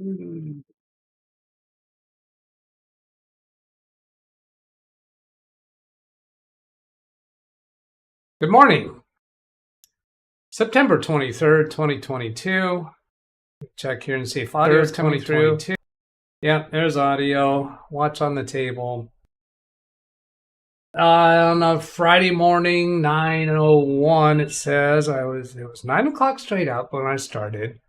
Good morning. September 23rd, 2022. Check here and see if audio is coming through. Yeah, there's audio. Watch on the table. On a Friday morning, 9:01, it says it was 9 o'clock straight up when I started.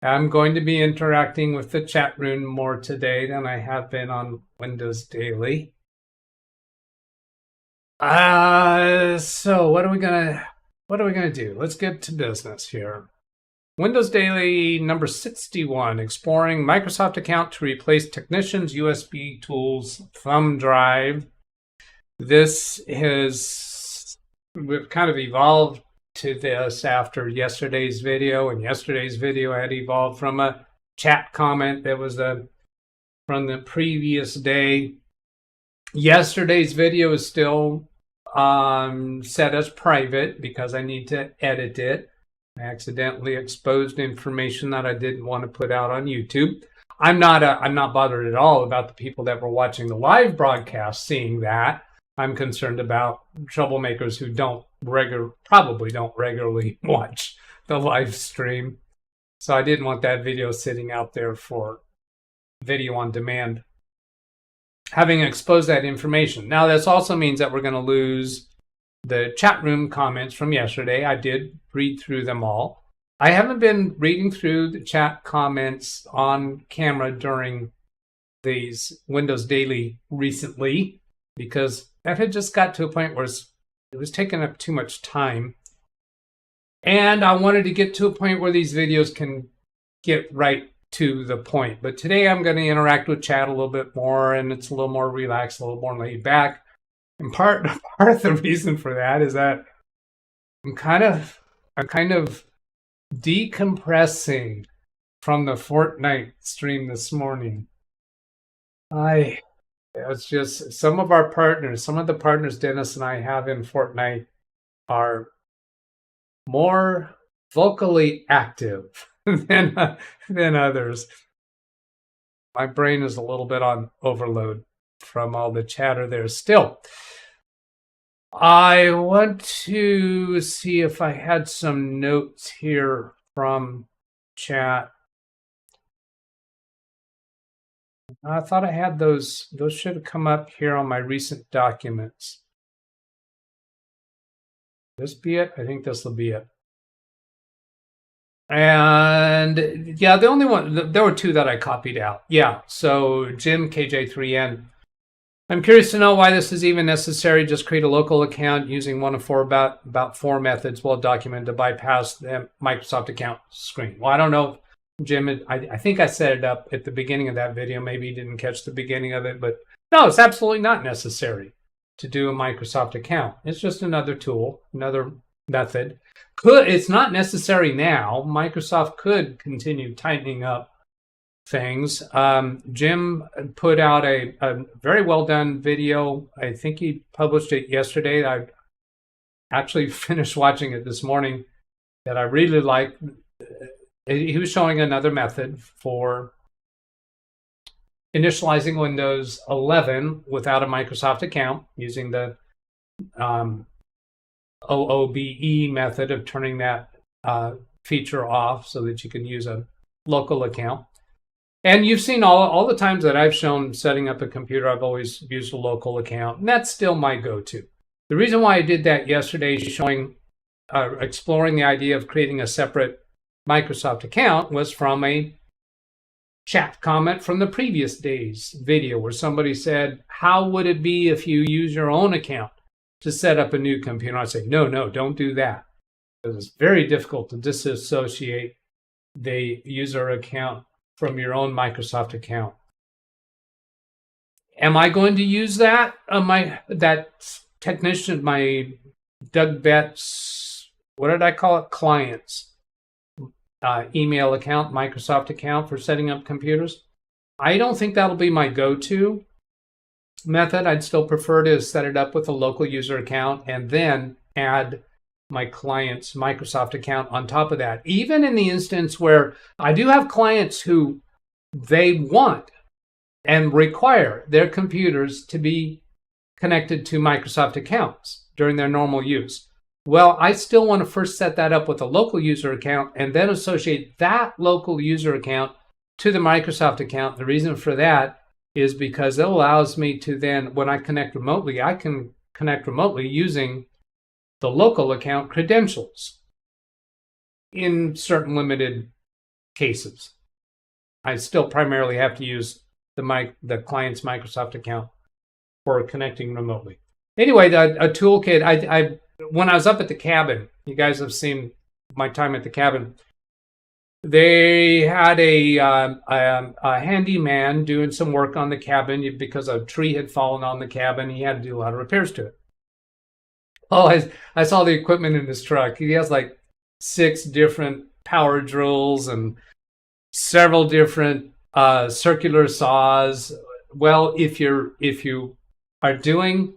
I'm going to be interacting with the chat room more today than I have been on Windows Daily. So what are we gonna do? Let's get to business here. Windows Daily number 61, exploring Microsoft account to replace technician's USB tools thumb drive. We've kind of evolved to this after yesterday's video, and yesterday's video had evolved from a chat comment that was from the previous day. Yesterday's video is still set as private because I need to edit it. I accidentally exposed information that I didn't want to put out on YouTube. I'm not bothered at all about the people that were watching the live broadcast seeing that. I'm concerned about troublemakers who probably don't regularly watch the live stream. So I didn't want that video sitting out there for video on demand. Having exposed that information. Now, this also means that we're going to lose the chat room comments from yesterday. I did read through them all. I haven't been reading through the chat comments on camera during these Windows Daily recently because that had just got to a point where it was taking up too much time. And I wanted to get to a point where these videos can get right to the point. But today I'm going to interact with chat a little bit more, and it's a little more relaxed, a little more laid back. And part of the reason for that is that I'm kind of decompressing from the Fortnite stream this morning. It's just some of the partners Dennis and I have in Fortnite are more vocally active than others. My brain is a little bit on overload from all the chatter there still. I want to see if I had some notes here from chat. I thought I had those. Those should have come up here on my recent documents. This be it? I think this will be it. And yeah, the only one, there were two that I copied out. Yeah, so Jim KJ3N. I'm curious to know why this is even necessary. Just create a local account using one of about four methods well documented to bypass the Microsoft account screen. Well, I don't know, Jim. I think I set it up at the beginning of that video. Maybe you didn't catch the beginning of it, but no, it's absolutely not necessary to do a Microsoft account. It's just another tool, another method. It's not necessary now. Microsoft could continue tightening up things. Jim put out a very well done video. I think he published it yesterday. I actually finished watching it this morning that I really liked. He was showing another method for initializing Windows 11 without a Microsoft account using the OOBE method of turning that feature off so that you can use a local account. And you've seen all the times that I've shown setting up a computer, I've always used a local account, and that's still my go-to. The reason why I did that yesterday, exploring the idea of creating a separate Microsoft account, was from a chat comment from the previous day's video where somebody said, how would it be if you use your own account to set up a new computer? I say, no, don't do that. It's very difficult to disassociate the user account from your own Microsoft account. Am I going to use that? That technician, my DougBetts, what did I call it? Clients email account, Microsoft account for setting up computers? I don't think that'll be my go-to method. I'd still prefer to set it up with a local user account and then add my client's Microsoft account on top of that. Even in the instance where I do have clients who they want and require their computers to be connected to Microsoft accounts during their normal use. Well, I still want to first set that up with a local user account and then associate that local user account to the Microsoft account. The reason for that is because it allows me to then, when I connect remotely, I can connect remotely using the local account credentials in certain limited cases. I still primarily have to use the client's Microsoft account for connecting remotely. Anyway, a toolkit. When I was up at the cabin, you guys have seen my time at the cabin. They had a handyman doing some work on the cabin because a tree had fallen on the cabin. He had to do a lot of repairs to it. Oh, I saw the equipment in his truck. He has like 6 different power drills and several different circular saws. Well, if you are doing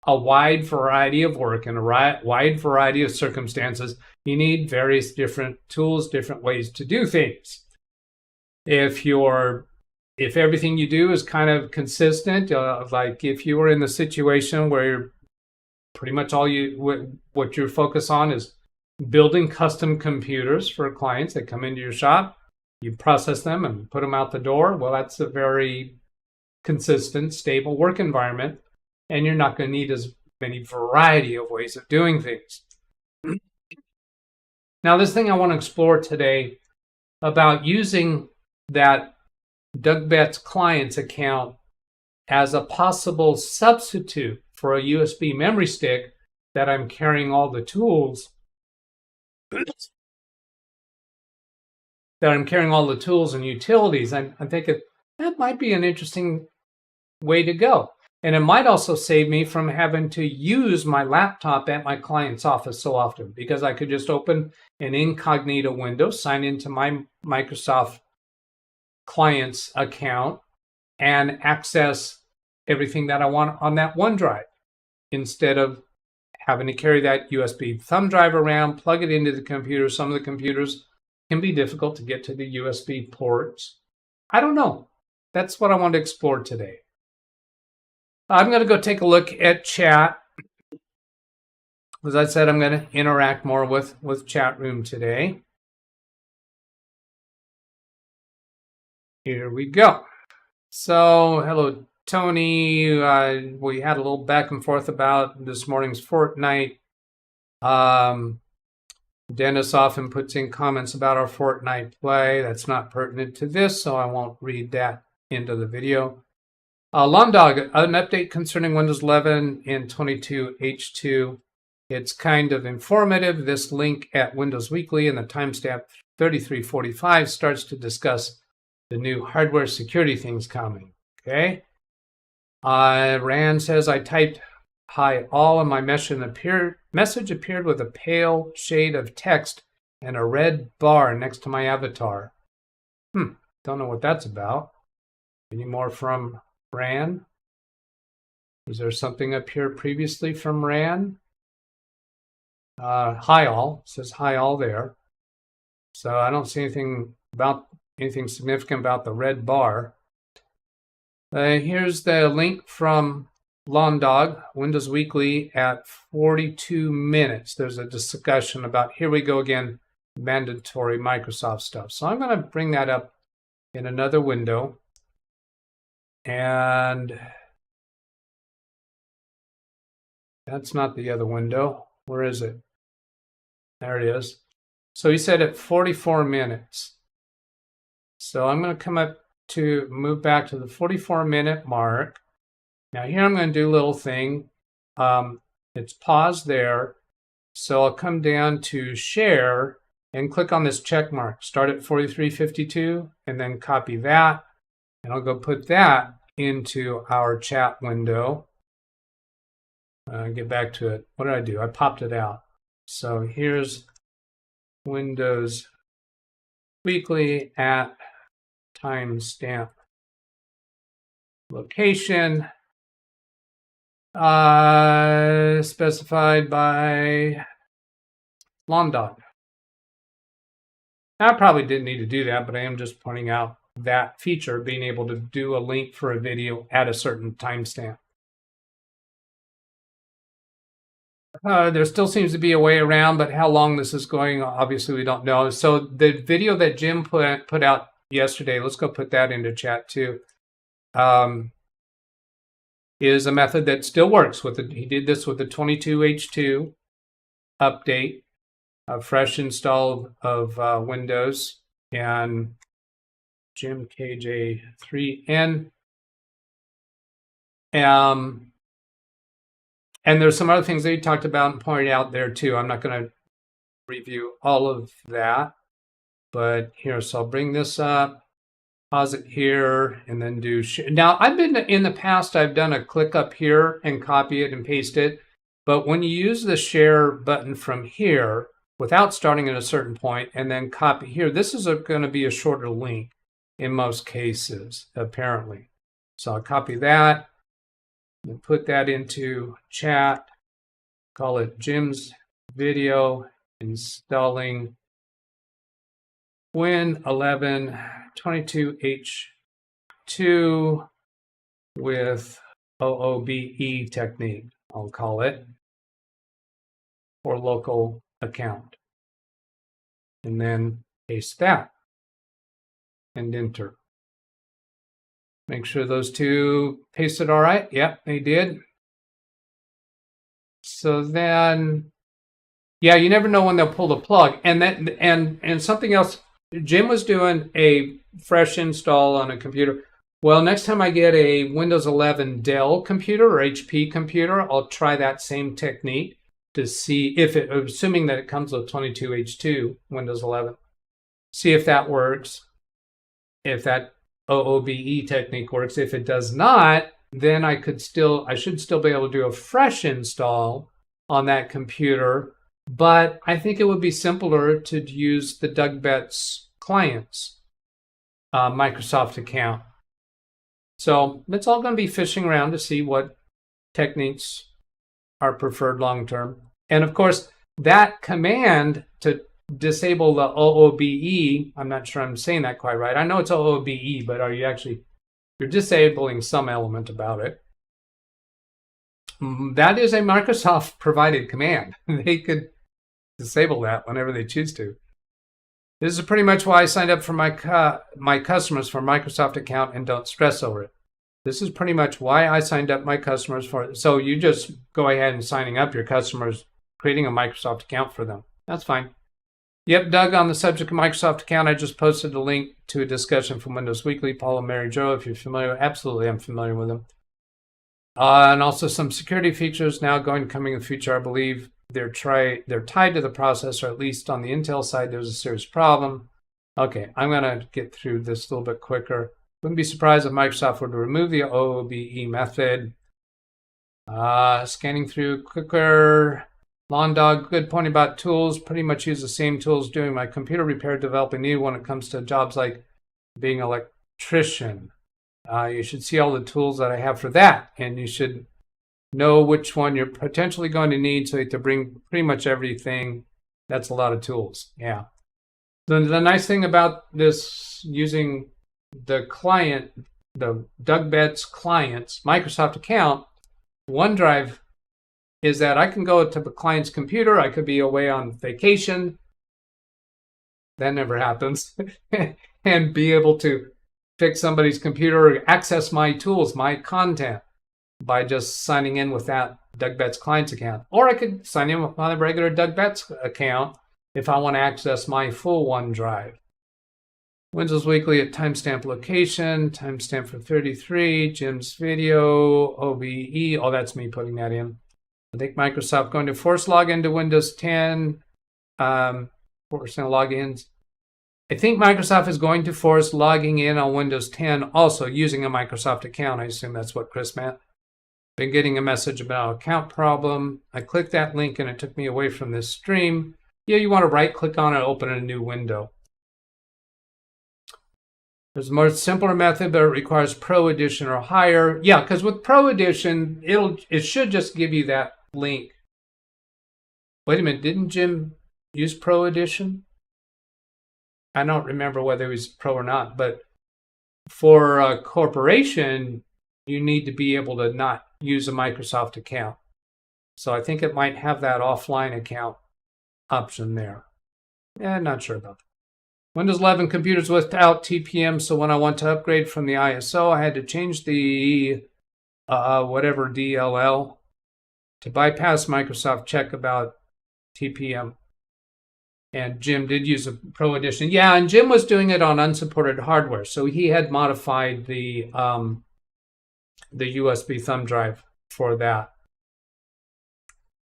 a wide variety of work in a wide variety of circumstances, you need various different tools, different ways to do things. If everything you do is kind of consistent, like if you were in the situation where you're pretty much what you're focused on is building custom computers for clients that come into your shop, you process them and put them out the door. Well, that's a very consistent, stable work environment, and you're not going to need as many variety of ways of doing things. Now, this thing I want to explore today about using that DougBetts client's account as a possible substitute for a USB memory stick that I'm carrying all the tools and utilities. I'm thinking that might be an interesting way to go. And it might also save me from having to use my laptop at my client's office so often, because I could just open an incognito window, sign into my Microsoft client's account, and access everything that I want on that OneDrive, instead of having to carry that USB thumb drive around, plug it into the computer. Some of the computers can be difficult to get to the USB ports. I don't know. That's what I want to explore today. I'm going to go take a look at chat. As I said, I'm going to interact more with chat room today. Here we go. So, hello, Tony. We had a little back and forth about this morning's Fortnite. Dennis often puts in comments about our Fortnite play. That's not pertinent to this, so I won't read that into the video. Londog, an update concerning Windows 11 and 22H2. It's kind of informative. This link at Windows Weekly and the timestamp 3345 starts to discuss the new hardware security things coming. Okay. Rand says, I typed hi all and my message appeared with a pale shade of text and a red bar next to my avatar. Don't know what that's about. Any more from Ran? Was there something up here previously from Ran? Hi all, says hi all there. So I don't see anything significant about the red bar. Here's the link from Londog, Windows Weekly at 42 minutes. There's a discussion about, here we go again, mandatory Microsoft stuff. So I'm going to bring that up in another window. And that's not the other window. Where is it? There it is. So he said at 44 minutes. So I'm going to come up to move back to the 44-minute mark. Now here I'm going to do a little thing. It's paused there. So I'll come down to share and click on this check mark. Start at 43:52 and then copy that. And I'll go put that into our chat window. Get back to it. What did I do? I popped it out. So here's Windows Weekly at timestamp location specified by Londog. I probably didn't need to do that, but I am just pointing out that feature, being able to do a link for a video at a certain timestamp. There still seems to be a way around, but how long this is going, obviously we don't know. So the video that Jim put out yesterday, let's go put that into chat too, is a method that still works. He did this with the 22H2 update, a fresh install of Windows, and Jim KJ3N. And there's some other things that he talked about and pointed out there too. I'm not going to review all of that, but here, so I'll bring this up, pause it here, and then do share. Now, in the past, I've done a click up here and copy it and paste it. But when you use the share button from here, without starting at a certain point, and then copy here, this is going to be a shorter link in most cases, apparently. So I'll copy that and put that into chat, call it Jim's video installing Win 11 22H2 with OOBE technique, I'll call it, for local account. And then paste that and enter. Make sure those two pasted all right. Yep, they did. So then, yeah, you never know when they'll pull the plug. And something else, Jim was doing a fresh install on a computer. Well, next time I get a Windows 11 Dell computer or HP computer, I'll try that same technique to see if it, assuming that it comes with 22H2 Windows 11, see if that works, if that OOBE technique works. If it does not, then I should still be able to do a fresh install on that computer. But I think it would be simpler to use the DougBetts client's Microsoft account. So that's all going to be fishing around to see what techniques are preferred long term. And of course, that command to disable the OOBE, I'm not sure I'm saying that quite right. I know it's OOBE, but you're disabling some element about it. That is a Microsoft provided command. They could disable that whenever they choose to. This is pretty much why I signed up for my customers for a Microsoft account and don't stress over it. This is pretty much why I signed up my customers for it. So you just go ahead and signing up your customers, creating a Microsoft account for them. That's fine. Yep, Doug, on the subject of Microsoft account, I just posted a link to a discussion from Windows Weekly. Paul and Mary Jo, if you're familiar, absolutely, I'm familiar with them. And also some security features now coming in the future. I believe they're tied to the processor, at least on the Intel side, there's a serious problem. Okay, I'm going to get through this a little bit quicker. Wouldn't be surprised if Microsoft were to remove the OOBE method. Scanning through quicker. Lawn Dog, good point about tools. Pretty much use the same tools doing my computer repair, developing new when it comes to jobs like being an electrician. You should see all the tools that I have for that, and you should know which one you're potentially going to need so to bring pretty much everything. That's a lot of tools. Yeah. The nice thing about this using the client, the DougBetts client's Microsoft account, OneDrive, is that I can go to the client's computer. I could be away on vacation. That never happens. And be able to fix somebody's computer or access my tools, my content, by just signing in with that DougBetts client's account. Or I could sign in with my regular DougBetts account if I want to access my full OneDrive. Windows Weekly at timestamp location, timestamp for 33, Jim's video, OBE. Oh, that's me putting that in. I think Microsoft going to force login to Windows 10, forcing logins. I think Microsoft is going to force logging in on Windows 10 also using a Microsoft account. I assume that's what Chris meant. Been getting a message about an account problem. I clicked that link and it took me away from this stream. Yeah, you want to right click on it and open a new window. There's a more simpler method, but it requires Pro Edition or higher. Yeah, because with Pro Edition, it should just give you that link. Wait a minute, didn't Jim use Pro Edition? I don't remember whether it was Pro or not, but For a corporation, you need to be able to not use a Microsoft account. So I think it might have that offline account option there. Yeah, not sure about that. Windows 11 computers without TPM, so when I want to upgrade from the ISO, I had to change the whatever DLL to bypass Microsoft check about TPM. And Jim did use a Pro Edition. Yeah, and Jim was doing it on unsupported hardware, so he had modified the USB thumb drive for that.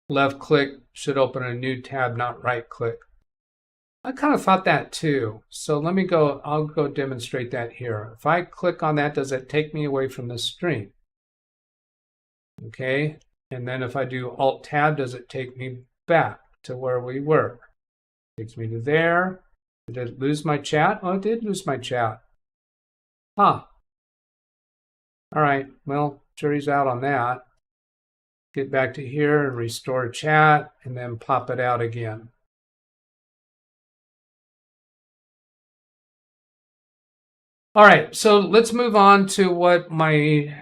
Left click should open a new tab, not right click. I kind of thought that too. So let me go, I'll go demonstrate that here. If I click on that, does it take me away from the stream? Okay, and then if I do Alt Tab, does it take me back to where we were? Takes me to there. Did it lose my chat? Oh, it did lose my chat. Huh. All right, well, jury's out on that. Get back to here and restore chat and then pop it out again. All right, so let's move on to what my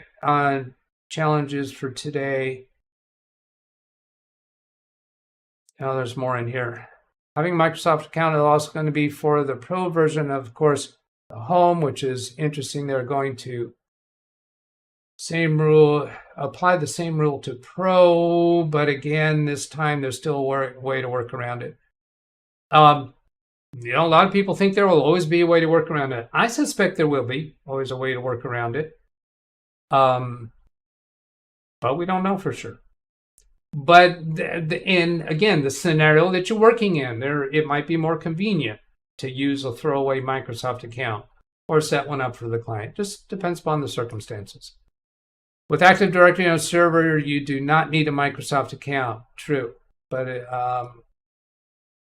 challenge is for today. Oh, there's more in here. Having a Microsoft account is also going to be for the Pro version, of course, the Home, which is interesting. They're going to apply the same rule to Pro, but again, this time there's still a way to work around it. You know, a lot of people think there will always be a way to work around it. I suspect there will be always a way to work around it. But we don't know for sure. But and again, the scenario that you're working in, it might be more convenient to use a throwaway Microsoft account or set one up for the client. Just depends upon the circumstances. With Active Directory on a server, you do not need a Microsoft account. True, but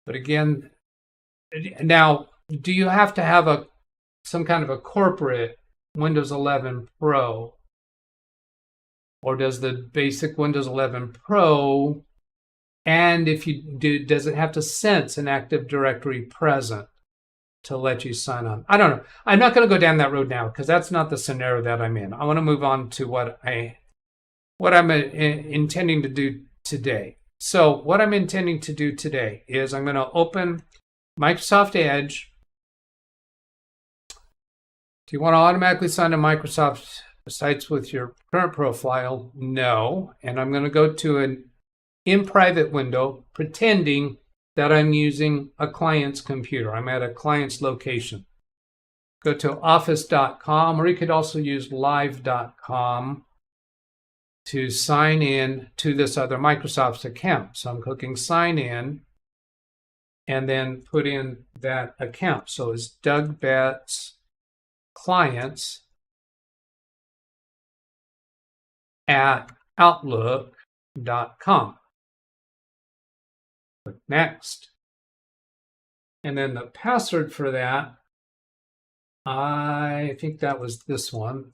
again, now, do you have to have some kind of a corporate Windows 11 Pro? Or does the basic Windows 11 Pro, and if you do, does it have to sense an Active Directory present to let you sign on? I don't know. I'm not going to go down that road now because that's not the scenario that I'm in. I want to move on to what I'm intending to do today. So what I'm intending to do today is I'm going to open Microsoft Edge. Do you want to automatically sign to Microsoft sites with your current profile? No. And I'm going to go to an in private window pretending that I'm using a client's computer. I'm at a client's location. Go to office.com, or you could also use live.com to sign in to this other Microsoft account. So I'm clicking sign in and then put in that account. So it's DougBetts clients at outlook.com. Click next. And then the password for that, I think that was this one.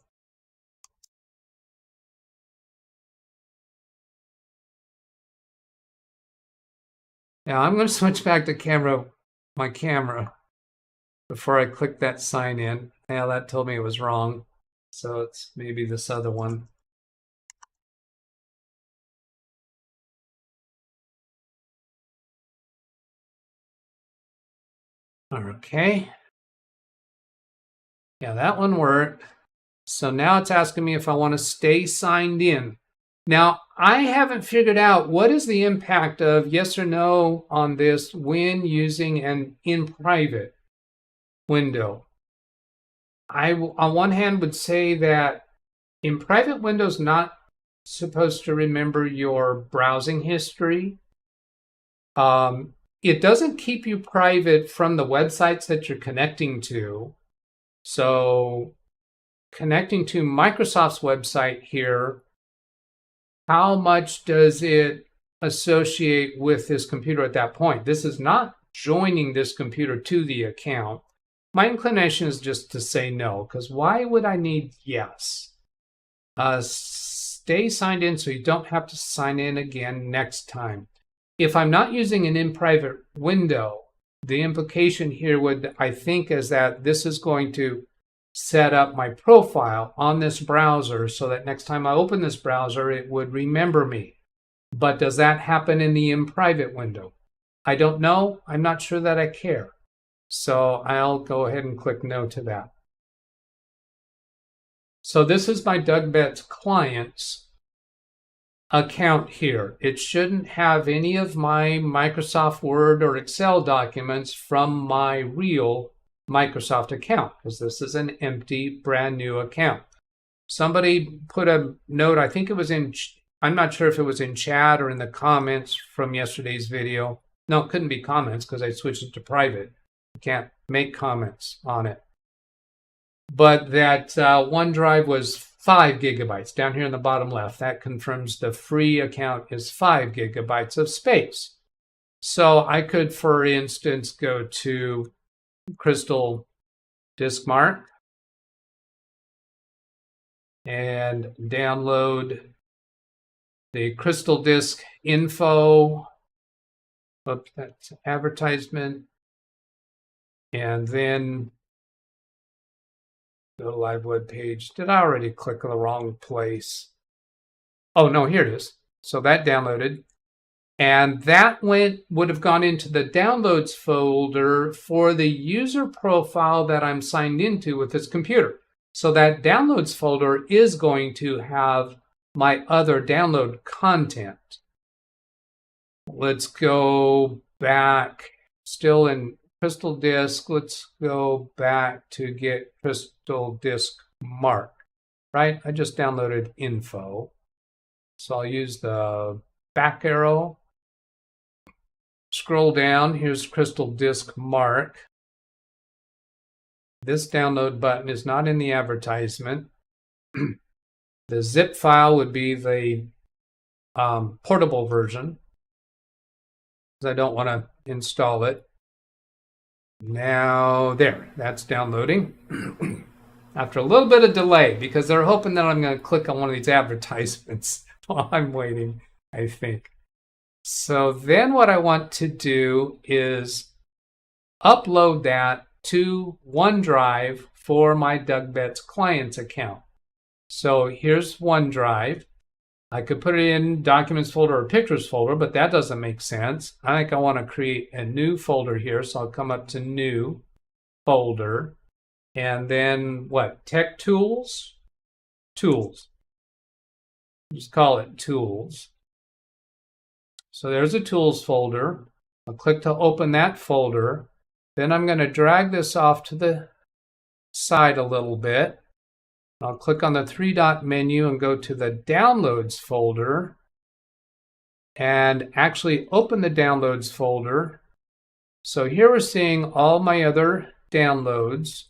Now I'm going to switch back to my camera before I click that sign in. Now that told me it was wrong. So it's maybe this other one. Okay. Yeah, that one worked. So now it's asking me if I want to stay signed in. Now, I haven't figured out what is the impact of yes or no on this when using an in private window. I, on one hand, would say that in private windows, not supposed to remember your browsing history. It doesn't keep you private from the websites that you're connecting to. So connecting to Microsoft's website here, how much does it associate with this computer at that point? This is not joining this computer to the account. My inclination is just to say no, because why would I need yes? Stay signed in so you don't have to sign in again next time. If I'm not using an in-private window, the implication here would, I think, is that this is going to set up my profile on this browser so that next time I open this browser, it would remember me. But does that happen in the in private window? I don't know. I'm not sure that I care. So I'll go ahead and click no to that. So this is my DougBetts client's account here. It shouldn't have any of my Microsoft Word or Excel documents from my real Microsoft account, because this is an empty, brand new account. Somebody put a note, I think it was in, I'm not sure if it was in chat or in the comments from yesterday's video. No, it couldn't be comments because I switched it to private. You can't make comments on it. But that OneDrive was 5 gigabytes down here in the bottom left. That confirms the free account is 5 gigabytes of space. So I could, for instance, go to Crystal Disk Mark and download the Crystal Disk info. Oops, that's advertisement. And then go to live web page. Did I already click on the wrong place? Oh, no, here it is. So that downloaded. And that would have gone into the downloads folder for the user profile that I'm signed into with this computer. So that downloads folder is going to have my other download content. Let's go back, still in Crystal Disk. Let's go back to get Crystal Disk Mark, right? I just downloaded info. So I'll use the back arrow. Scroll down, here's Crystal Disk Mark. This download button is not in the advertisement. The zip file would be the portable version, because I don't want to install it. Now, there, that's downloading. After a little bit of delay, because they're hoping that I'm going to click on one of these advertisements while I'm waiting, I think. So then what I want to do is upload that to OneDrive for my DougBetts client's account. So here's OneDrive. I could put it in Documents folder or Pictures folder, but that doesn't make sense. I think I want to create a new folder here, so I'll come up to New Folder. And then what? Tech Tools? Tools. Just call it Tools. So there's a Tools folder. I'll click to open that folder. Then I'm going to drag this off to the side a little bit. I'll click on the 3-dot menu and go to the Downloads folder and actually open the Downloads folder. So here we're seeing all my other downloads.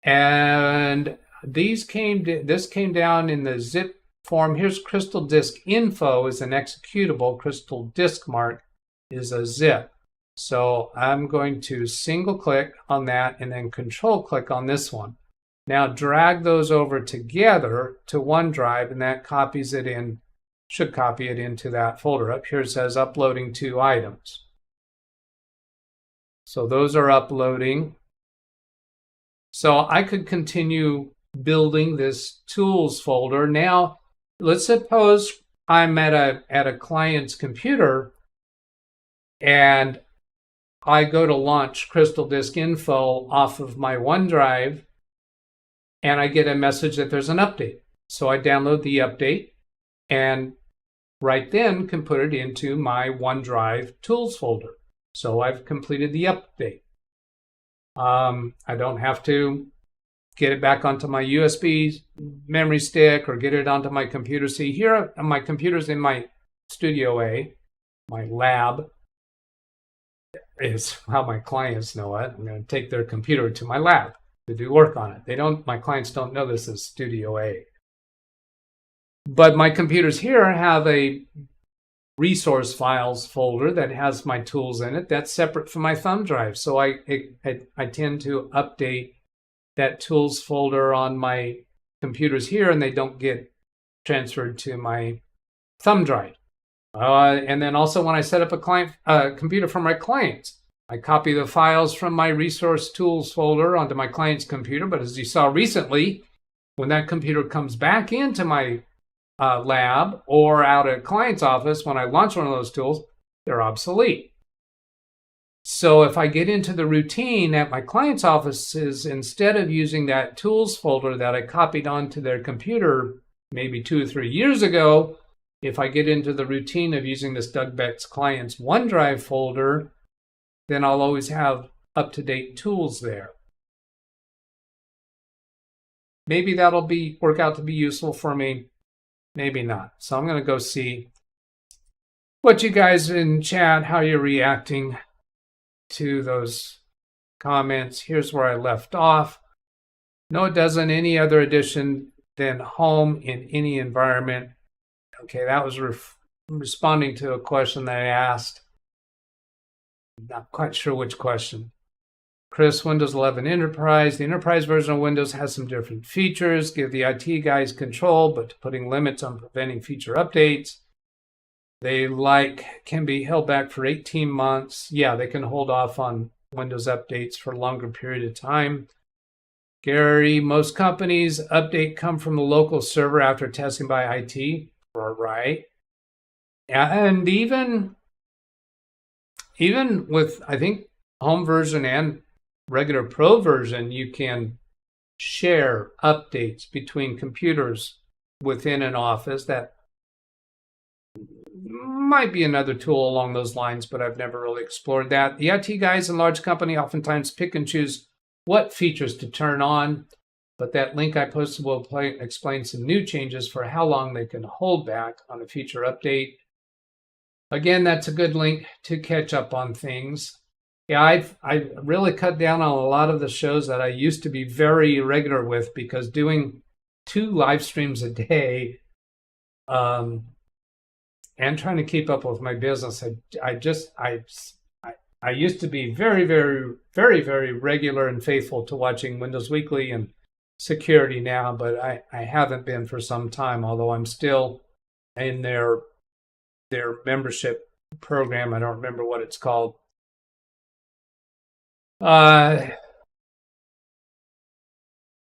And this came down in the zip form. Here's Crystal Disk Info is an executable. Crystal Disk Mark is a zip. So I'm going to single click on that and then control click on this one. Now drag those over together to OneDrive, and that copies it in, should copy it into that folder. Up here it says uploading 2 items. So those are uploading. So I could continue building this tools folder. Now let's suppose I'm at a client's computer and I go to launch Crystal Disk Info off of my OneDrive and I get a message that there's an update. So I download the update and right then can put it into my OneDrive tools folder. So I've completed the update. I don't have to get it back onto my USB memory stick or get it onto my computer. See, here my computer's in my Studio A, my lab is how my clients know it. I'm going to take their computer to my lab to do work on it. My clients don't know this is Studio A. But my computers here have a resource files folder that has my tools in it. That's separate from my thumb drive. So I tend to update that tools folder on my computers here, and they don't get transferred to my thumb drive. And then also when I set up a computer for my clients, I copy the files from my resource tools folder onto my client's computer. But as you saw recently, when that computer comes back into my lab or out at a client's office, when I launch one of those tools, they're obsolete. So if I get into the routine at my client's offices, instead of using that tools folder that I copied onto their computer maybe 2 or 3 years ago, if I get into the routine of using this DougBetts client's OneDrive folder, then I'll always have up-to-date tools there. Maybe that'll work out to be useful for me. Maybe not. So I'm going to go see what you guys in chat, how you're reacting to those comments. Here's where I left off. No, it doesn't. Any other addition than home in any environment. Okay, that was responding to a question that I asked. Not quite sure which question. Chris, Windows 11 Enterprise. The Enterprise version of Windows has some different features. Give the IT guys control, but putting limits on preventing feature updates. They can be held back for 18 months. Yeah, they can hold off on Windows updates for a longer period of time. Gary, most companies update come from the local server after testing by IT. Right. And even with, I think, home version and regular pro version, you can share updates between computers within an office. That might be another tool along those lines, but I've never really explored that. The IT guys in large company oftentimes pick and choose what features to turn on, but that link I posted will explain some new changes for how long they can hold back on a feature update. Again, that's a good link to catch up on things. Yeah, I've really cut down on a lot of the shows that I used to be very regular with, because doing 2 live streams a day and trying to keep up with my business, I used to be very, very, very, very regular and faithful to watching Windows Weekly and Security now, but I haven't been for some time, although I'm still in their membership program. I don't remember what it's called.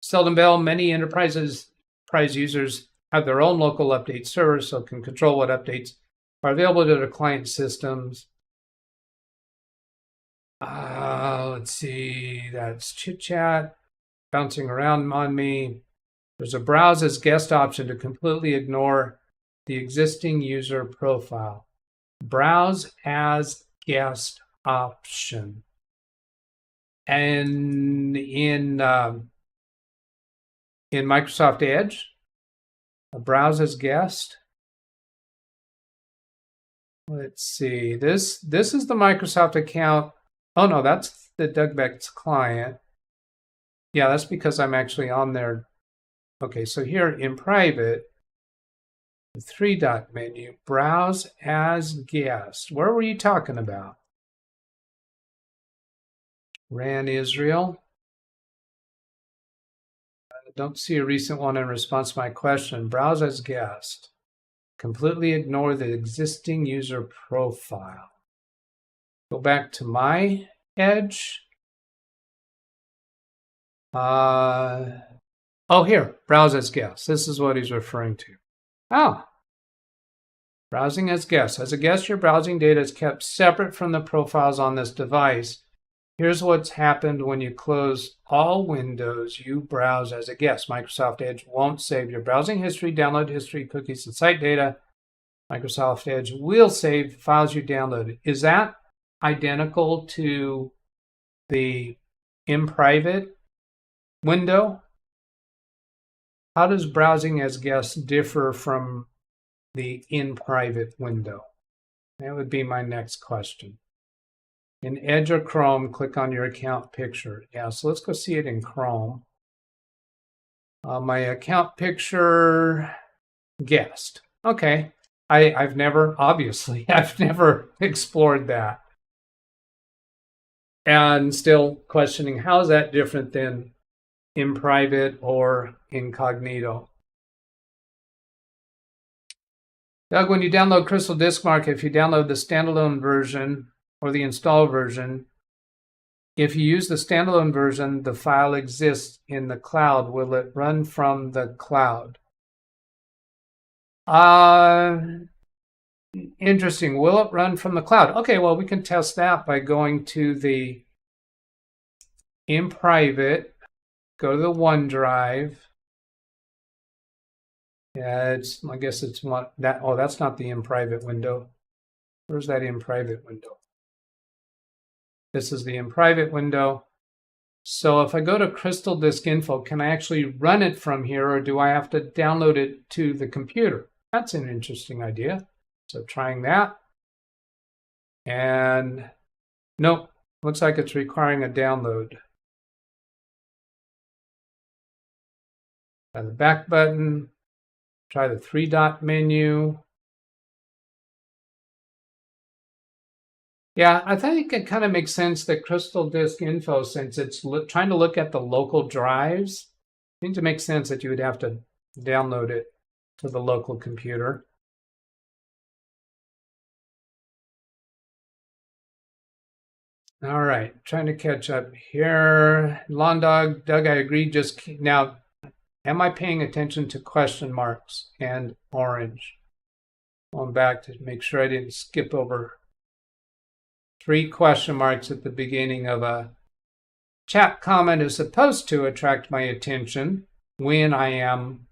Seldom Bell, many enterprise users have their own local update server, so can control what updates are available to their client systems. Let's see, that's chit chat bouncing around on me. There's a browse as guest option to completely ignore the existing user profile. Browse as guest option. And in Microsoft Edge, a browse as guest. Let's see. This is the Microsoft account. Oh no, that's the DougBetts client. Yeah, that's because I'm actually on there. Okay, so here in private, the 3-dot menu, browse as guest. Where were you talking about? Ran Israel. I don't see a recent one in response to my question. Browse as guest. Completely ignore the existing user profile. Go back to my Edge. Oh, here, browse as guest. This is what he's referring to. Oh, browsing as guest. As a guest, your browsing data is kept separate from the profiles on this device. Here's what's happened when you close all windows. You browse as a guest. Microsoft Edge won't save your browsing history, download history, cookies, and site data. Microsoft Edge will save files you downloaded. Is that identical to the in private window? How does browsing as guest differ from the in private window? That would be my next question. In Edge or Chrome, click on your account picture. Yeah, so let's go see it in Chrome. My account picture, guest. Okay, I've never explored that. And still questioning, how is that different than in private or incognito? Doug, when you download Crystal Disk Mark, if you download the standalone version or the installed version, If you use the standalone version, the file exists in the cloud. Will it run from the cloud? Interesting. Will it run from the cloud? Okay, well, we can test that by going to the in private, go to the OneDrive. Yeah, I guess it's one that. Oh, that's not the in private window. Where's that in private window? This is the in private window. So if I go to Crystal Disk Info, can I actually run it from here, or do I have to download it to the computer? That's an interesting idea. So trying that. And nope, looks like it's requiring a download. Try the back button. Try the 3-dot menu. Yeah, I think it kind of makes sense that Crystal Disk Info, since it's trying to look at the local drives, it seems to make sense that you would have to download it to the local computer. All right, trying to catch up here. Lawn Dog, Doug, I agree. Just now, am I paying attention to question marks and orange? Going back to make sure I didn't skip over 3 question marks at the beginning of a chat comment is supposed to attract my attention when I am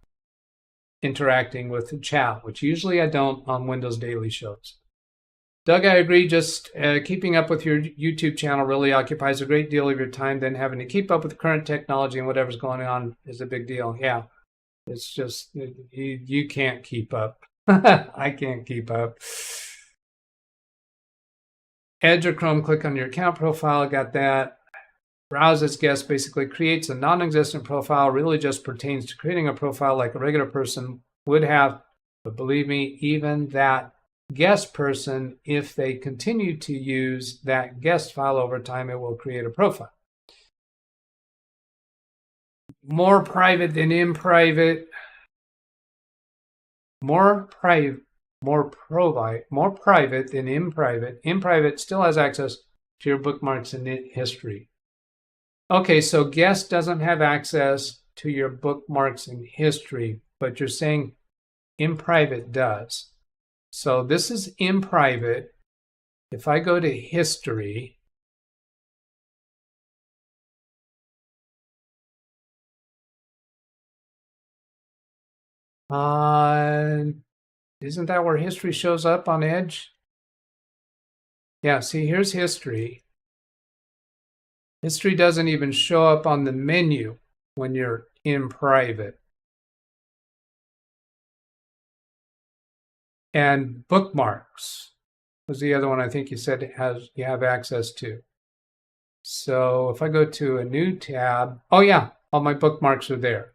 interacting with the chat, which usually I don't on Windows Daily Shows. Doug, I agree. Just keeping up with your YouTube channel really occupies a great deal of your time. Then having to keep up with current technology and whatever's going on is a big deal. Yeah, it's just you can't keep up. I can't keep up. Edge or Chrome, click on your account profile. Got that. Browse as guest basically creates a non-existent profile. Really just pertains to creating a profile like a regular person would have. But believe me, even that guest person, if they continue to use that guest file over time, it will create a profile. More private than in private. More private than in private. In private still has access to your bookmarks and history. Okay, so guest doesn't have access to your bookmarks and history, but you're saying in private does. So this is in private. If I go to history, isn't that where history shows up on Edge? Yeah, see, here's history. History doesn't even show up on the menu when you're in private. And bookmarks was the other one I think you said you have access to. So if I go to a new tab, oh yeah, all my bookmarks are there.